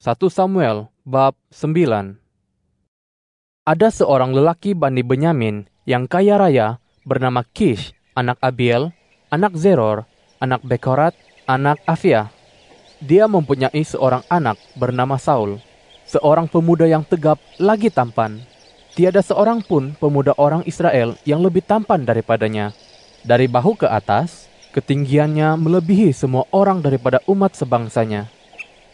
1 Samuel bab 9. Ada seorang lelaki Bani Benyamin yang kaya raya bernama Kish, anak Abiel, anak Zeror, anak Bekorat, anak Afia. Dia mempunyai seorang anak bernama Saul, seorang pemuda yang tegap lagi tampan. Tiada seorang pun pemuda orang Israel yang lebih tampan daripadanya. Dari bahu ke atas, ketinggiannya melebihi semua orang daripada umat sebangsanya.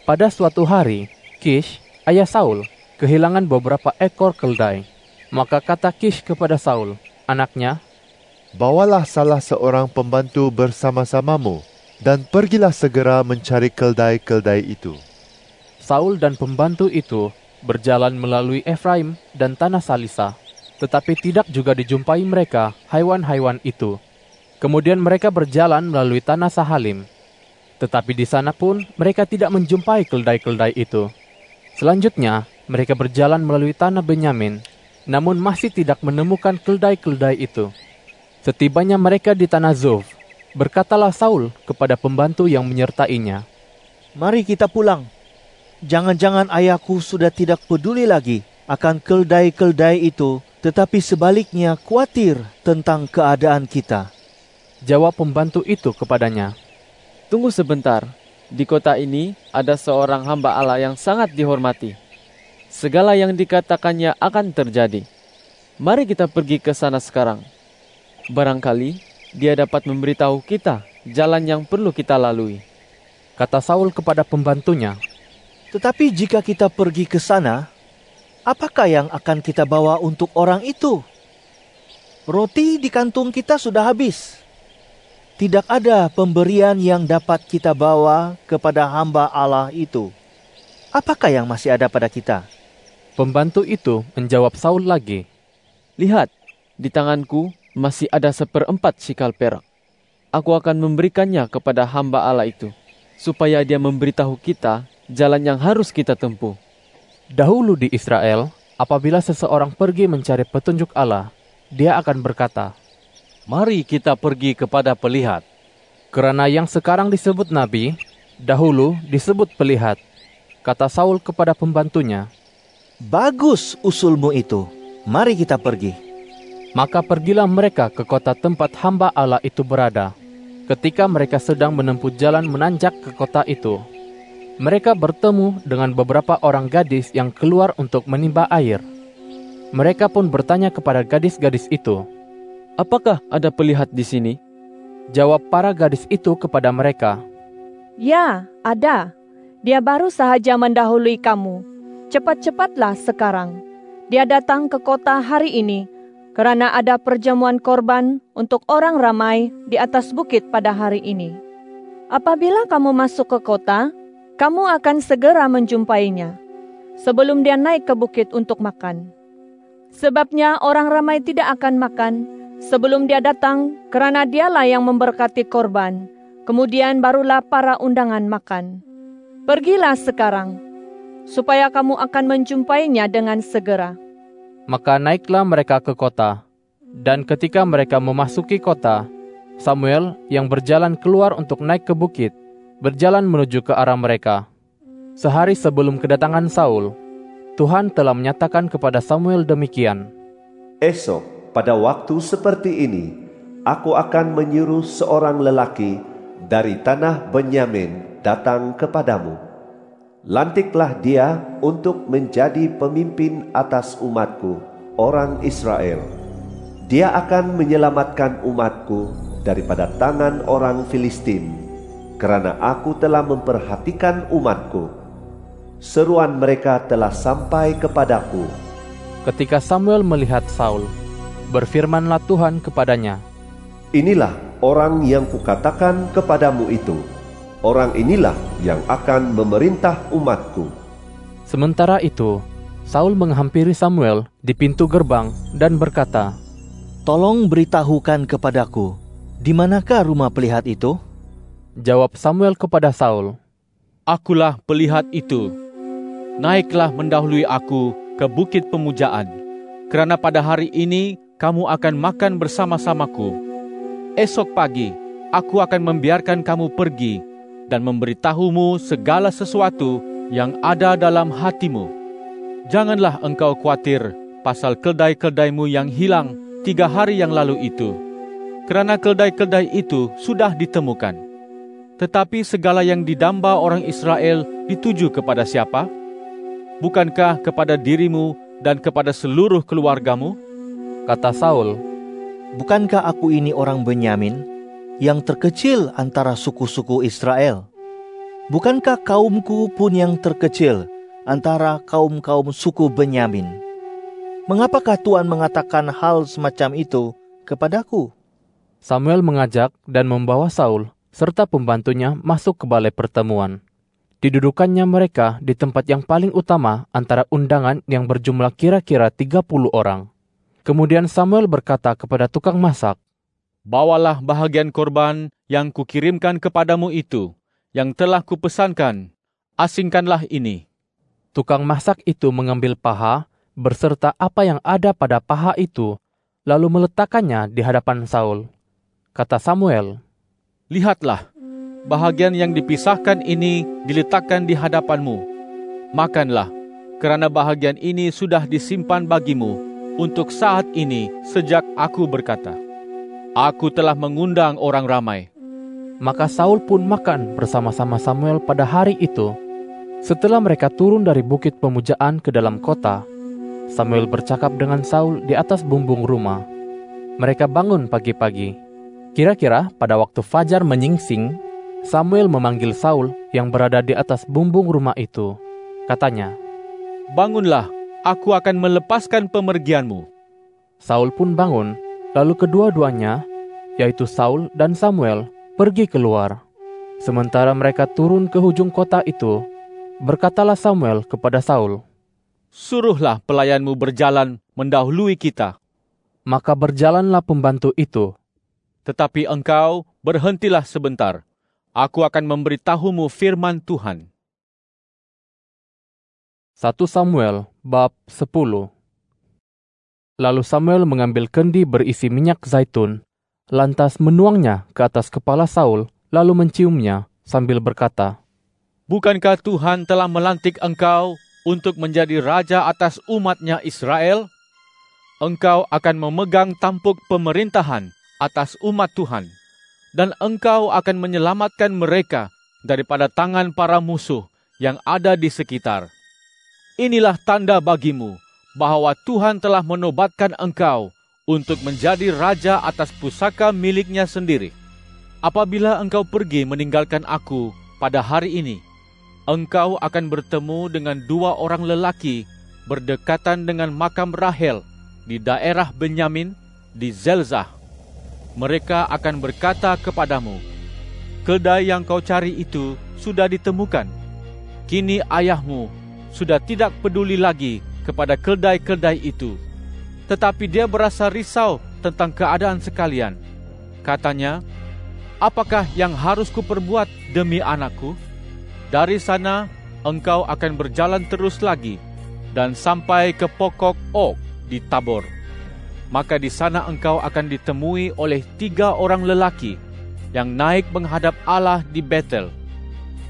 Pada suatu hari, Kish, ayah Saul, kehilangan beberapa ekor keldai. Maka kata Kish kepada Saul, anaknya, "Bawalah salah seorang pembantu bersama-samamu, dan pergilah segera mencari keldai-keldai itu." Saul dan pembantu itu berjalan melalui Efraim dan tanah Salisa, tetapi tidak juga dijumpai mereka haiwan-haiwan itu. Kemudian mereka berjalan melalui tanah Sahalim, tetapi di sana pun mereka tidak menjumpai keldai-keldai itu. Selanjutnya, mereka berjalan melalui tanah Benyamin, namun masih tidak menemukan keldai-keldai itu. Setibanya mereka di tanah Zof, berkatalah Saul kepada pembantu yang menyertainya, "Mari kita pulang. Jangan-jangan ayahku sudah tidak peduli lagi akan keldai-keldai itu, tetapi sebaliknya khawatir tentang keadaan kita." Jawab pembantu itu kepadanya, "Tunggu sebentar, di kota ini ada seorang hamba Allah yang sangat dihormati. Segala yang dikatakannya akan terjadi. Mari kita pergi ke sana sekarang. Barangkali dia dapat memberitahu kita jalan yang perlu kita lalui." Kata Saul kepada pembantunya, "Tetapi jika kita pergi ke sana, apakah yang akan kita bawa untuk orang itu? Roti di kantung kita sudah habis. Tidak ada pemberian yang dapat kita bawa kepada hamba Allah itu. Apakah yang masih ada pada kita?" Pembantu itu menjawab Saul lagi, "Lihat, di tanganku masih ada 1/4 sikal perak. Aku akan memberikannya kepada hamba Allah itu, supaya dia memberitahu kita jalan yang harus kita tempuh." Dahulu di Israel, apabila seseorang pergi mencari petunjuk Allah, dia akan berkata, "Mari kita pergi kepada pelihat." Kerana yang sekarang disebut nabi, dahulu disebut pelihat. Kata Saul kepada pembantunya, "Bagus usulmu itu. Mari kita pergi." Maka pergilah mereka ke kota tempat hamba Allah itu berada. Ketika mereka sedang menempuh jalan menanjak ke kota itu, mereka bertemu dengan beberapa orang gadis yang keluar untuk menimba air. Mereka pun bertanya kepada gadis-gadis itu, "Apakah ada pelihat di sini?" Jawab para gadis itu kepada mereka, "Ya, ada. Dia baru sahaja mendahului kamu. Cepat-cepatlah sekarang. Dia datang ke kota hari ini, karena ada perjamuan korban untuk orang ramai di atas bukit pada hari ini. Apabila kamu masuk ke kota, kamu akan segera menjumpainya, sebelum dia naik ke bukit untuk makan. Sebabnya orang ramai tidak akan makan sebelum dia datang, kerana dialah yang memberkati korban. Kemudian barulah para undangan makan. Pergilah sekarang, supaya kamu akan menjumpainya dengan segera." Maka naiklah mereka ke kota. Dan ketika mereka memasuki kota, Samuel yang berjalan keluar untuk naik ke bukit, berjalan menuju ke arah mereka. Sehari sebelum kedatangan Saul, Tuhan telah menyatakan kepada Samuel demikian, "Esok pada waktu seperti ini, aku akan menyuruh seorang lelaki dari tanah Benyamin datang kepadamu. Lantiklah dia untuk menjadi pemimpin atas umatku, orang Israel. Dia akan menyelamatkan umatku daripada tangan orang Filistin, kerana aku telah memperhatikan umatku. Seruan mereka telah sampai kepadaku." Ketika Samuel melihat Saul, berfirmanlah Tuhan kepadanya, "Inilah orang yang kukatakan kepadamu itu. Orang inilah yang akan memerintah umatku." Sementara itu, Saul menghampiri Samuel di pintu gerbang dan berkata, "Tolong beritahukan kepadaku, di manakah rumah pelihat itu?" Jawab Samuel kepada Saul, "Akulah pelihat itu. Naiklah mendahului aku ke bukit pemujaan, kerana pada hari ini kamu akan makan bersama-samaku. Esok pagi, aku akan membiarkan kamu pergi dan memberitahumu segala sesuatu yang ada dalam hatimu. Janganlah engkau khawatir pasal keldai-keldaimu yang hilang 3 hari yang lalu itu, kerana keldai-keldai itu sudah ditemukan. Tetapi segala yang didamba orang Israel dituju kepada siapa? Bukankah kepada dirimu dan kepada seluruh keluargamu? Kata Saul, Bukankah aku ini orang Benyamin, yang terkecil antara suku-suku Israel? Bukankah kaumku pun yang terkecil antara kaum-kaum suku Benyamin? Mengapakah Tuhan mengatakan hal semacam itu kepadaku? Samuel mengajak dan membawa Saul serta pembantunya masuk ke balai pertemuan. Didudukannya mereka di tempat yang paling utama antara undangan yang berjumlah kira-kira 30 orang. Kemudian Samuel berkata kepada tukang masak, Bawalah bahagian korban yang kukirimkan kepadamu itu, yang telah kupesankan. Asingkanlah ini. Tukang masak itu mengambil paha berserta apa yang ada pada paha itu, lalu meletakkannya di hadapan Saul. Kata Samuel, Lihatlah, bahagian yang dipisahkan ini diletakkan di hadapanmu. Makanlah, kerana bahagian ini sudah disimpan bagimu untuk saat ini sejak aku berkata, Aku telah mengundang orang ramai. Maka Saul pun makan bersama-sama Samuel pada hari itu. Setelah mereka turun dari bukit pemujaan ke dalam kota, Samuel bercakap dengan Saul di atas bumbung rumah. Mereka bangun pagi-pagi. Kira-kira pada waktu fajar menyingsing, Samuel memanggil Saul yang berada di atas bumbung rumah itu. Katanya, Bangunlah, aku akan melepaskan pemergianmu. Saul pun bangun, lalu kedua-duanya, yaitu Saul dan Samuel, pergi keluar. Sementara mereka turun ke hujung kota itu, berkatalah Samuel kepada Saul, Suruhlah pelayanmu berjalan mendahului kita. Maka berjalanlah pembantu itu. Tetapi engkau berhentilah sebentar. Aku akan memberitahumu firman Tuhan. 1 Samuel bab 10. Lalu Samuel mengambil kendi berisi minyak zaitun, lantas menuangnya ke atas kepala Saul, lalu menciumnya sambil berkata, Bukankah Tuhan telah melantik engkau untuk menjadi raja atas umatnya Israel? Engkau akan memegang tampuk pemerintahan atas umat Tuhan, dan engkau akan menyelamatkan mereka daripada tangan para musuh yang ada di sekitar. Inilah tanda bagimu bahwa Tuhan telah menobatkan engkau untuk menjadi raja atas pusaka miliknya sendiri. Apabila engkau pergi meninggalkan aku pada hari ini, engkau akan bertemu dengan 2 orang lelaki berdekatan dengan makam Rahel di daerah Benyamin di Zelzah. Mereka akan berkata kepadamu, Keldai yang kau cari itu sudah ditemukan. Kini ayahmu sudah tidak peduli lagi kepada keldai-keldai itu, tetapi dia berasa risau tentang keadaan sekalian. Katanya, apakah yang harus kuperbuat demi anakku? Dari sana engkau akan berjalan terus lagi dan sampai ke pokok Ok di Tabor. Maka di sana engkau akan ditemui oleh 3 orang lelaki yang naik menghadap Allah di Betel.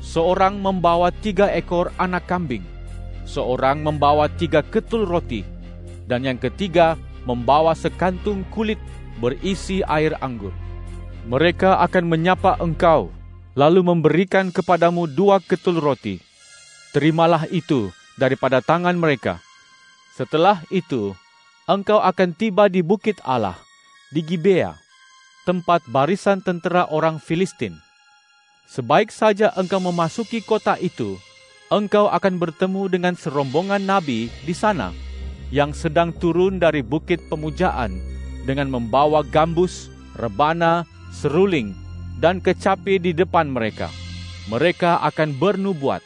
Seorang membawa 3 ekor anak kambing, seorang membawa 3 ketul roti, dan yang ketiga membawa sekantung kulit berisi air anggur. Mereka akan menyapa engkau, lalu memberikan kepadamu 2 ketul roti. Terimalah itu daripada tangan mereka. Setelah itu, engkau akan tiba di bukit Allah, di Gibea, tempat barisan tentera orang Filistin. Sebaik saja engkau memasuki kota itu, engkau akan bertemu dengan serombongan nabi di sana yang sedang turun dari bukit pemujaan dengan membawa gambus, rebana, seruling, dan kecapi di depan mereka. Mereka akan bernubuat.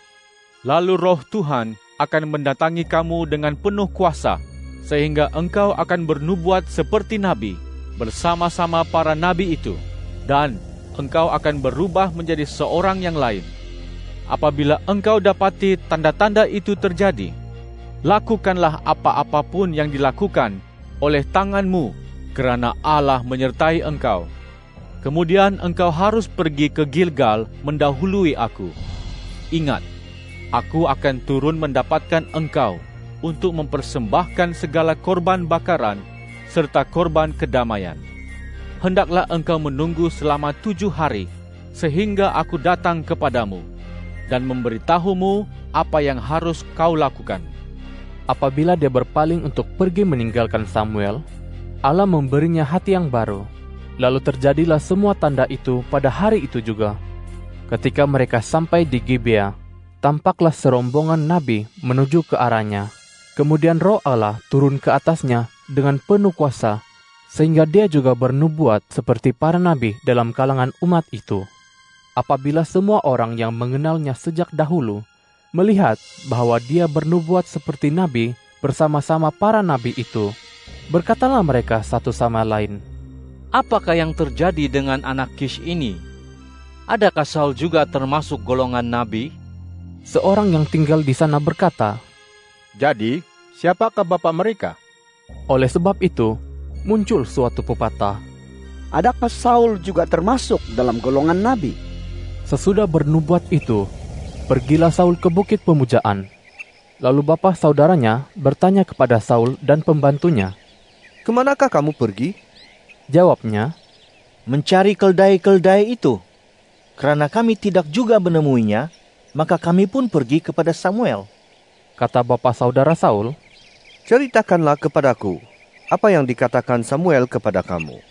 Lalu roh Tuhan akan mendatangi kamu dengan penuh kuasa, sehingga engkau akan bernubuat seperti nabi bersama-sama para nabi itu, dan engkau akan berubah menjadi seorang yang lain. Apabila engkau dapati tanda-tanda itu terjadi, lakukanlah apa-apapun yang dilakukan oleh tanganmu, kerana Allah menyertai engkau. Kemudian engkau harus pergi ke Gilgal mendahului aku. Ingat, aku akan turun mendapatkan engkau untuk mempersembahkan segala korban bakaran serta korban kedamaian. Hendaklah engkau menunggu selama 7 hari, sehingga aku datang kepadamu dan memberitahumu apa yang harus kau lakukan." Apabila dia berpaling untuk pergi meninggalkan Samuel, Allah memberinya hati yang baru. Lalu terjadilah semua tanda itu pada hari itu juga. Ketika mereka sampai di Gibea, tampaklah serombongan nabi menuju ke arahnya. Kemudian Roh Allah turun ke atasnya dengan penuh kuasa, sehingga dia juga bernubuat seperti para nabi dalam kalangan umat itu. Apabila semua orang yang mengenalnya sejak dahulu melihat bahwa dia bernubuat seperti nabi bersama-sama para nabi itu, berkatalah mereka satu sama lain, "Apakah yang terjadi dengan anak Kish ini? Adakah Saul juga termasuk golongan nabi?" Seorang yang tinggal di sana berkata, "Jadi, siapakah bapak mereka?" Oleh sebab itu, muncul suatu pepatah, "Adakah Saul juga termasuk dalam golongan nabi?" Sesudah bernubuat itu, pergilah Saul ke bukit pemujaan. Lalu bapa saudaranya bertanya kepada Saul dan pembantunya, "Kemanakah kamu pergi?" Jawabnya, "Mencari keldai-keldai itu. Karena kami tidak juga menemuinya, maka kami pun pergi kepada Samuel." Kata bapa saudara Saul, "Ceritakanlah kepadaku, apa yang dikatakan Samuel kepada kamu?"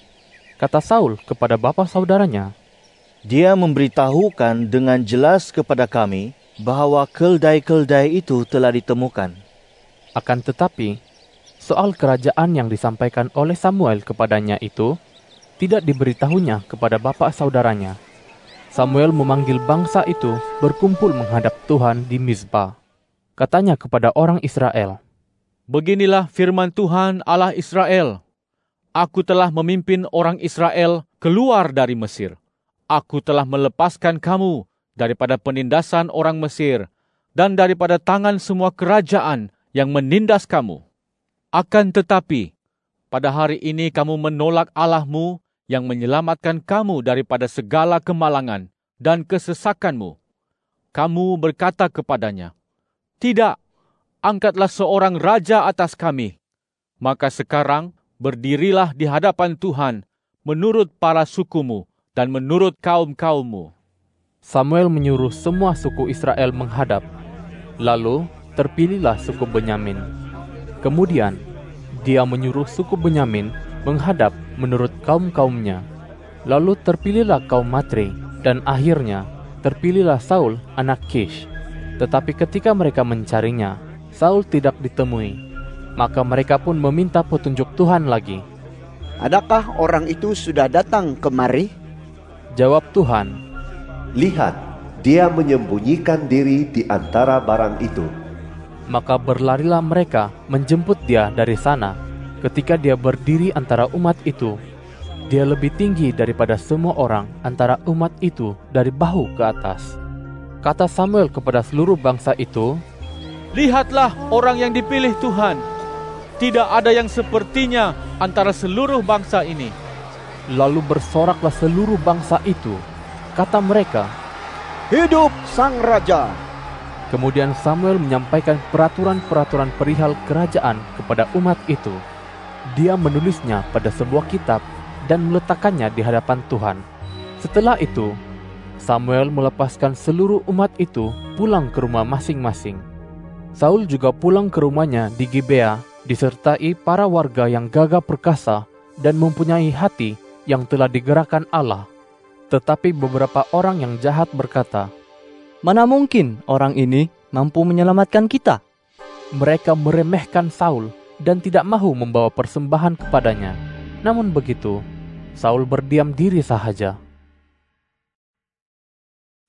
Kata Saul kepada bapa saudaranya, "Dia memberitahukan dengan jelas kepada kami bahwa keldai-keldai itu telah ditemukan." Akan tetapi, soal kerajaan yang disampaikan oleh Samuel kepadanya itu tidak diberitahunya kepada bapa saudaranya. Samuel memanggil bangsa itu berkumpul menghadap Tuhan di Mizpah. Katanya kepada orang Israel, "Beginilah firman Tuhan Allah Israel. Aku telah memimpin orang Israel keluar dari Mesir. Aku telah melepaskan kamu daripada penindasan orang Mesir dan daripada tangan semua kerajaan yang menindas kamu. Akan tetapi, pada hari ini kamu menolak Allahmu yang menyelamatkan kamu daripada segala kemalangan dan kesesakanmu. Kamu berkata kepadanya, 'Tidak, angkatlah seorang raja atas kami.' Maka sekarang berdirilah di hadapan Tuhan menurut para sukumu dan menurut kaum-kaummu." Samuel menyuruh semua suku Israel menghadap. Lalu terpilihlah suku Benyamin. Kemudian dia menyuruh suku Benyamin menghadap menurut kaum-kaumnya. Lalu terpilihlah kaum Matri, dan akhirnya terpilihlah Saul anak Kish. Tetapi ketika mereka mencarinya, Saul tidak ditemui. Maka mereka pun meminta petunjuk Tuhan lagi. "Adakah orang itu sudah datang kemari?" Jawab Tuhan, Lihat, dia menyembunyikan diri di antara barang itu. Maka berlarilah mereka menjemput dia dari sana. Ketika dia berdiri antara umat itu, dia lebih tinggi daripada semua orang antara umat itu dari bahu ke atas. Kata Samuel kepada seluruh bangsa itu, "Lihatlah orang yang dipilih Tuhan. Tidak ada yang sepertinya antara seluruh bangsa ini." Lalu bersoraklah seluruh bangsa itu. Kata mereka, "Hidup Sang Raja!" Kemudian Samuel menyampaikan peraturan-peraturan perihal kerajaan kepada umat itu. Dia menulisnya pada sebuah kitab dan meletakkannya di hadapan Tuhan. Setelah itu, Samuel melepaskan seluruh umat itu pulang ke rumah masing-masing. Saul juga pulang ke rumahnya di Gibea, disertai para warga yang gagah perkasa dan mempunyai hati yang telah digerakkan Allah. Tetapi beberapa orang yang jahat berkata, "Mana mungkin orang ini mampu menyelamatkan kita?" Mereka meremehkan Saul dan tidak mahu membawa persembahan kepadanya. Namun begitu, Saul berdiam diri sahaja.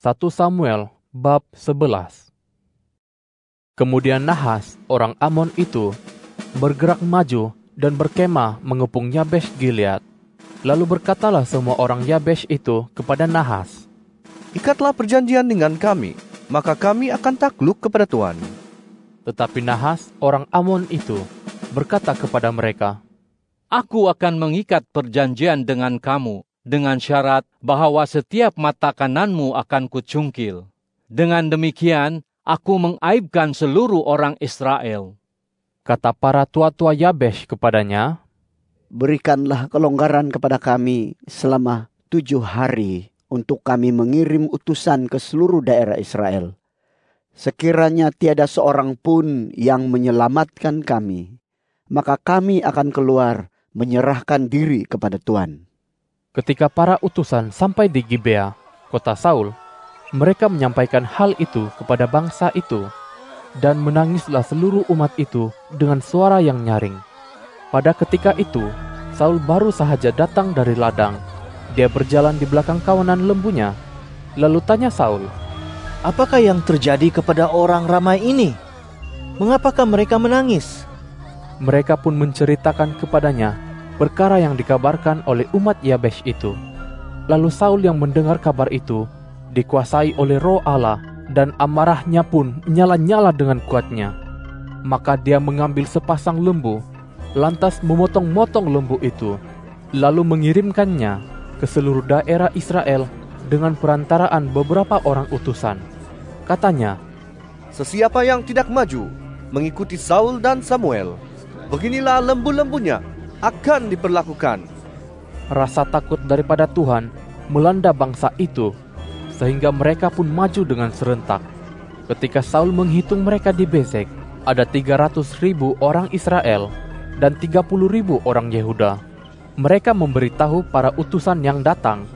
1 Samuel bab 11. Kemudian Nahas, orang Amon itu, bergerak maju dan berkemah mengepung Yabesh Gilead. Lalu berkatalah semua orang Yabesh itu kepada Nahas, "Ikatlah perjanjian dengan kami, maka kami akan takluk kepada Tuhan." Tetapi Nahas, orang Amon itu, berkata kepada mereka, "Aku akan mengikat perjanjian dengan kamu, dengan syarat bahwa setiap mata kananmu akan kucungkil. Dengan demikian, aku mengaibkan seluruh orang Israel." Kata para tua-tua Yabesh kepadanya, "Berikanlah kelonggaran kepada kami selama 7 hari untuk kami mengirim utusan ke seluruh daerah Israel. Sekiranya tiada seorang pun yang menyelamatkan kami, maka kami akan keluar menyerahkan diri kepada Tuhan." Ketika para utusan sampai di Gibea, kota Saul, mereka menyampaikan hal itu kepada bangsa itu, dan menangislah seluruh umat itu dengan suara yang nyaring. Pada ketika itu, Saul baru sahaja datang dari ladang. Dia berjalan di belakang kawanan lembunya. Lalu tanya Saul, "Apakah yang terjadi kepada orang ramai ini? Mengapakah mereka menangis?" Mereka pun menceritakan kepadanya perkara yang dikabarkan oleh umat Yabesh itu. Lalu Saul yang mendengar kabar itu dikuasai oleh Roh Allah, dan amarahnya pun menyala-nyala dengan kuatnya. Maka dia mengambil sepasang lembu, lantas memotong-motong lembu itu, lalu mengirimkannya ke seluruh daerah Israel dengan perantaraan beberapa orang utusan. Katanya, "Sesiapa yang tidak maju mengikuti Saul dan Samuel, beginilah lembu-lembunya akan diperlakukan." Rasa takut daripada Tuhan melanda bangsa itu, sehingga mereka pun maju dengan serentak. Ketika Saul menghitung mereka di Bezek, ada 300.000 orang Israel dan 30.000 orang Yehuda. Mereka memberitahu para utusan yang datang,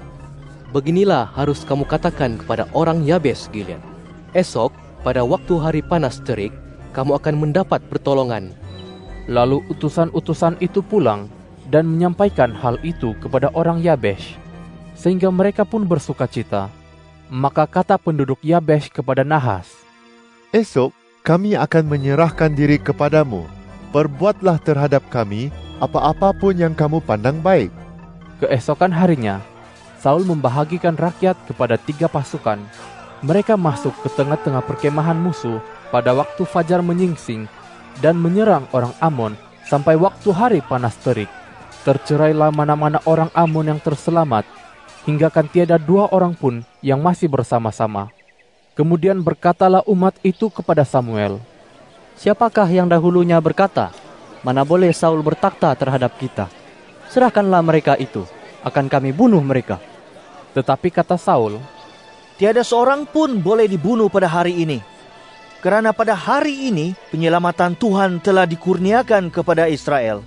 "Beginilah harus kamu katakan kepada orang Yabes Gilead. Esok, pada waktu hari panas terik, kamu akan mendapat pertolongan." Lalu utusan-utusan itu pulang dan menyampaikan hal itu kepada orang Yabesh, sehingga mereka pun bersukacita. Maka kata penduduk Yabesh kepada Nahas, "Esok kami akan menyerahkan diri kepadamu. Perbuatlah terhadap kami apa-apa pun yang kamu pandang baik." Keesokan harinya, Saul membahagikan rakyat kepada 3 pasukan. Mereka masuk ke tengah-tengah perkemahan musuh pada waktu fajar menyingsing dan menyerang orang Amon sampai waktu hari panas terik. Tercerailah mana-mana orang Amon yang terselamat, hingga kan tiada 2 orang pun yang masih bersama-sama. Kemudian berkatalah umat itu kepada Samuel, "Siapakah yang dahulunya berkata, 'Mana boleh Saul bertakhta terhadap kita?' Serahkanlah mereka itu, akan kami bunuh mereka." Tetapi kata Saul, "Tiada seorang pun boleh dibunuh pada hari ini, karena pada hari ini penyelamatan Tuhan telah dikurniakan kepada Israel."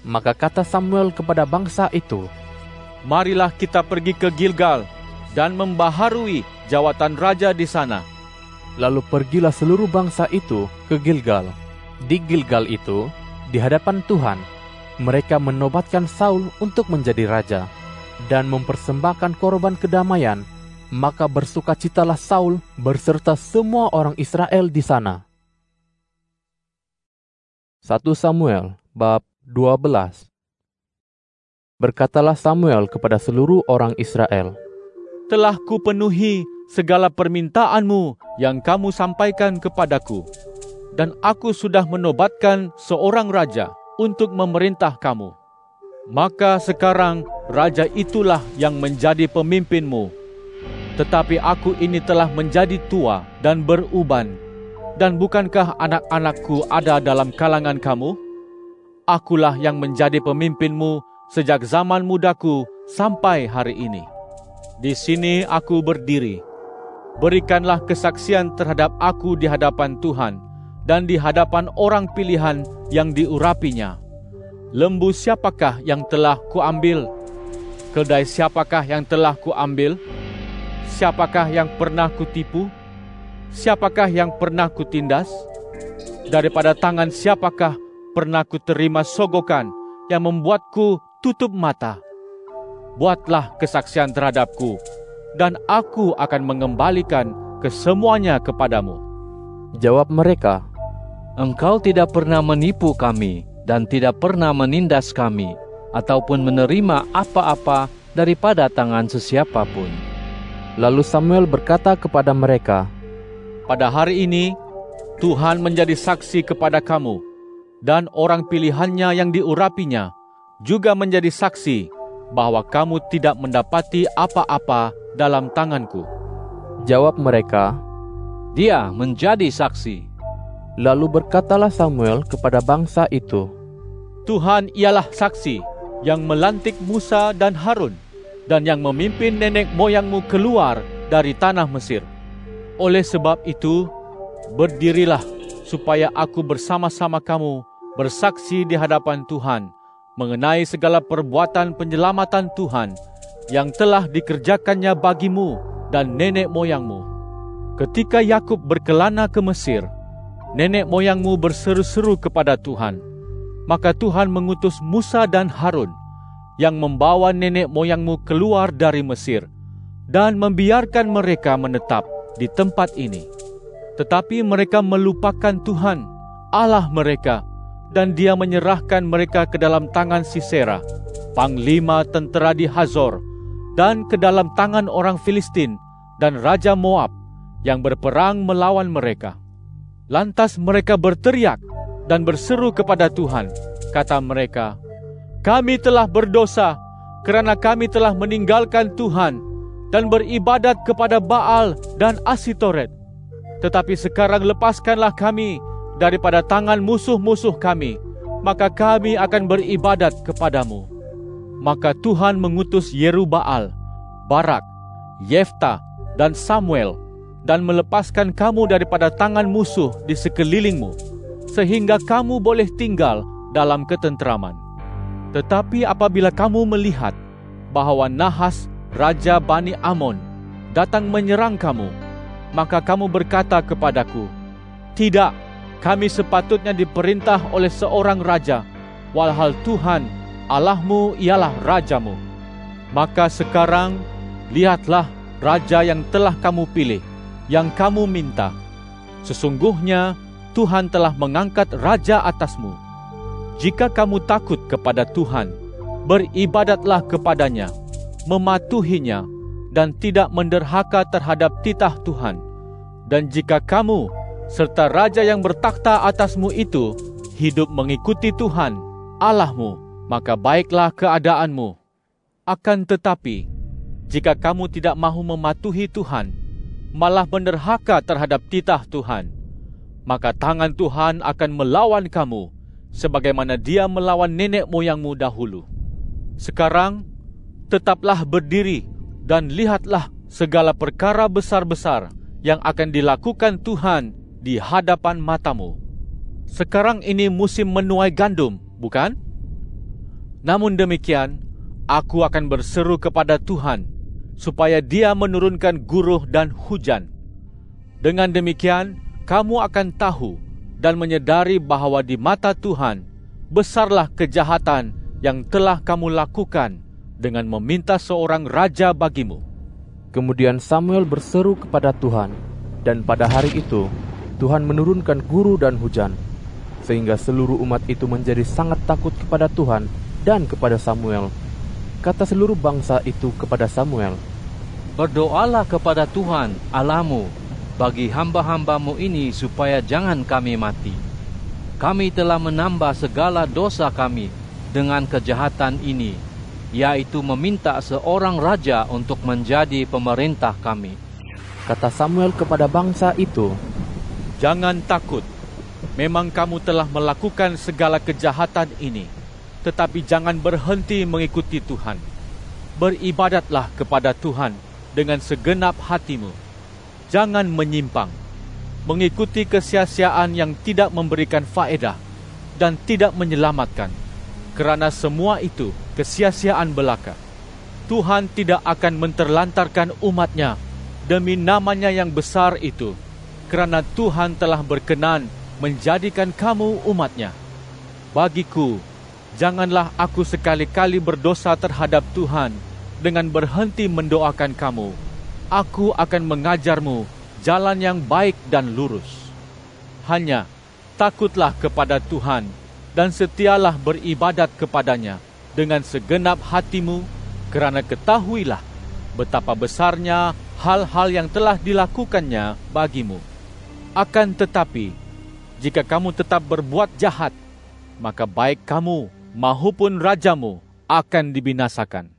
Maka kata Samuel kepada bangsa itu, "Marilah kita pergi ke Gilgal dan membaharui jawatan raja di sana." Lalu pergilah seluruh bangsa itu ke Gilgal. Di Gilgal itu, di hadapan Tuhan, mereka menobatkan Saul untuk menjadi raja dan mempersembahkan korban kedamaian. Maka bersukacitalah Saul berserta semua orang Israel di sana. 1 Samuel bab 12. Berkatalah Samuel kepada seluruh orang Israel, "Telah kupenuhi segala permintaanmu yang kamu sampaikan kepadaku, dan aku sudah menobatkan seorang raja untuk memerintah kamu. Maka sekarang raja itulah yang menjadi pemimpinmu. Tetapi aku ini telah menjadi tua dan beruban, dan bukankah anak-anakku ada dalam kalangan kamu? Akulah yang menjadi pemimpinmu sejak zaman mudaku sampai hari ini. Di sini aku berdiri. Berikanlah kesaksian terhadap aku di hadapan Tuhan dan di hadapan orang pilihan yang diurapinya. Lembu siapakah yang telah kuambil? Keldai siapakah yang telah kuambil? Siapakah yang pernah kutipu? Siapakah yang pernah kutindas? Daripada tangan siapakah pernah kuterima sogokan yang membuatku tutup mata? Buatlah kesaksian terhadapku, dan aku akan mengembalikan kesemuanya kepadamu." Jawab mereka, "Engkau tidak pernah menipu kami dan tidak pernah menindas kami, ataupun menerima apa-apa daripada tangan sesiapa pun." Lalu Samuel berkata kepada mereka, "Pada hari ini Tuhan menjadi saksi kepada kamu, dan orang pilihannya yang diurapinya juga menjadi saksi bahwa kamu tidak mendapati apa-apa dalam tanganku." Jawab mereka, Dia menjadi saksi. Lalu berkatalah Samuel kepada bangsa itu, Tuhan ialah saksi yang melantik Musa dan Harun dan yang memimpin nenek moyangmu keluar dari tanah Mesir. Oleh sebab itu, berdirilah supaya aku bersama-sama kamu bersaksi di hadapan Tuhan mengenai segala perbuatan penyelamatan Tuhan yang telah dikerjakannya bagimu dan nenek moyangmu. Ketika Yakub berkelana ke Mesir, nenek moyangmu berseru-seru kepada Tuhan. Maka Tuhan mengutus Musa dan Harun yang membawa nenek moyangmu keluar dari Mesir dan membiarkan mereka menetap di tempat ini. Tetapi mereka melupakan Tuhan, Allah mereka, dan Dia menyerahkan mereka ke dalam tangan Sisera, panglima tentera di Hazor, dan ke dalam tangan orang Filistin dan Raja Moab yang berperang melawan mereka. Lantas mereka berteriak dan berseru kepada Tuhan. Kata mereka, kami telah berdosa kerana kami telah meninggalkan Tuhan dan beribadat kepada Baal dan Asitoret. Tetapi sekarang lepaskanlah kami daripada tangan musuh-musuh kami, maka kami akan beribadat kepadamu. Maka Tuhan mengutus Yerubbaal, Barak, Yefta, dan Samuel, dan melepaskan kamu daripada tangan musuh di sekelilingmu, sehingga kamu boleh tinggal dalam ketenteraman. Tetapi apabila kamu melihat bahwa Nahas, Raja Bani Amon, datang menyerang kamu, maka kamu berkata kepadaku, tidak, kami sepatutnya diperintah oleh seorang raja, walhal Tuhan, Allahmu ialah rajamu. Maka sekarang, lihatlah raja yang telah kamu pilih, yang kamu minta. Sesungguhnya Tuhan telah mengangkat raja atasmu. Jika kamu takut kepada Tuhan, beribadatlah kepadanya, mematuhinya, dan tidak menderhaka terhadap titah Tuhan. Dan jika kamu serta raja yang bertakhta atasmu itu hidup mengikuti Tuhan, Allahmu, maka baiklah keadaanmu. Akan tetapi, jika kamu tidak mahu mematuhi Tuhan, malah menderhaka terhadap titah Tuhan, maka tangan Tuhan akan melawan kamu, sebagaimana Dia melawan nenek moyangmu dahulu. Sekarang, tetaplah berdiri dan lihatlah segala perkara besar-besar yang akan dilakukan Tuhan di hadapan matamu. Sekarang ini musim menuai gandum, bukan? Namun demikian, aku akan berseru kepada Tuhan, supaya Dia menurunkan guruh dan hujan. Dengan demikian, kamu akan tahu dan menyadari bahwa di mata Tuhan, besarlah kejahatan yang telah kamu lakukan dengan meminta seorang raja bagimu. Kemudian Samuel berseru kepada Tuhan, dan pada hari itu, Tuhan menurunkan guru dan hujan, sehingga seluruh umat itu menjadi sangat takut kepada Tuhan dan kepada Samuel. Kata seluruh bangsa itu kepada Samuel, berdoalah kepada Tuhan Allahmu bagi hamba-hambamu ini supaya jangan kami mati. Kami telah menambah segala dosa kami dengan kejahatan ini, yaitu meminta seorang raja untuk menjadi pemerintah kami. Kata Samuel kepada bangsa itu, jangan takut, memang kamu telah melakukan segala kejahatan ini, tetapi jangan berhenti mengikuti Tuhan. Beribadatlah kepada Tuhan dengan segenap hatimu. Jangan menyimpang, mengikuti kesia-siaan yang tidak memberikan faedah dan tidak menyelamatkan, kerana semua itu kesia-siaan belaka. Tuhan tidak akan menterlantarkan umat-Nya demi nama-Nya yang besar itu, kerana Tuhan telah berkenan menjadikan kamu umat-Nya. Bagiku, janganlah aku sekali-kali berdosa terhadap Tuhan dengan berhenti mendoakan kamu. Aku akan mengajarmu jalan yang baik dan lurus. Hanya takutlah kepada Tuhan dan setialah beribadat kepadanya dengan segenap hatimu, kerana ketahuilah betapa besarnya hal-hal yang telah dilakukannya bagimu. Akan tetapi, jika kamu tetap berbuat jahat, maka baik kamu mahupun rajamu akan dibinasakan.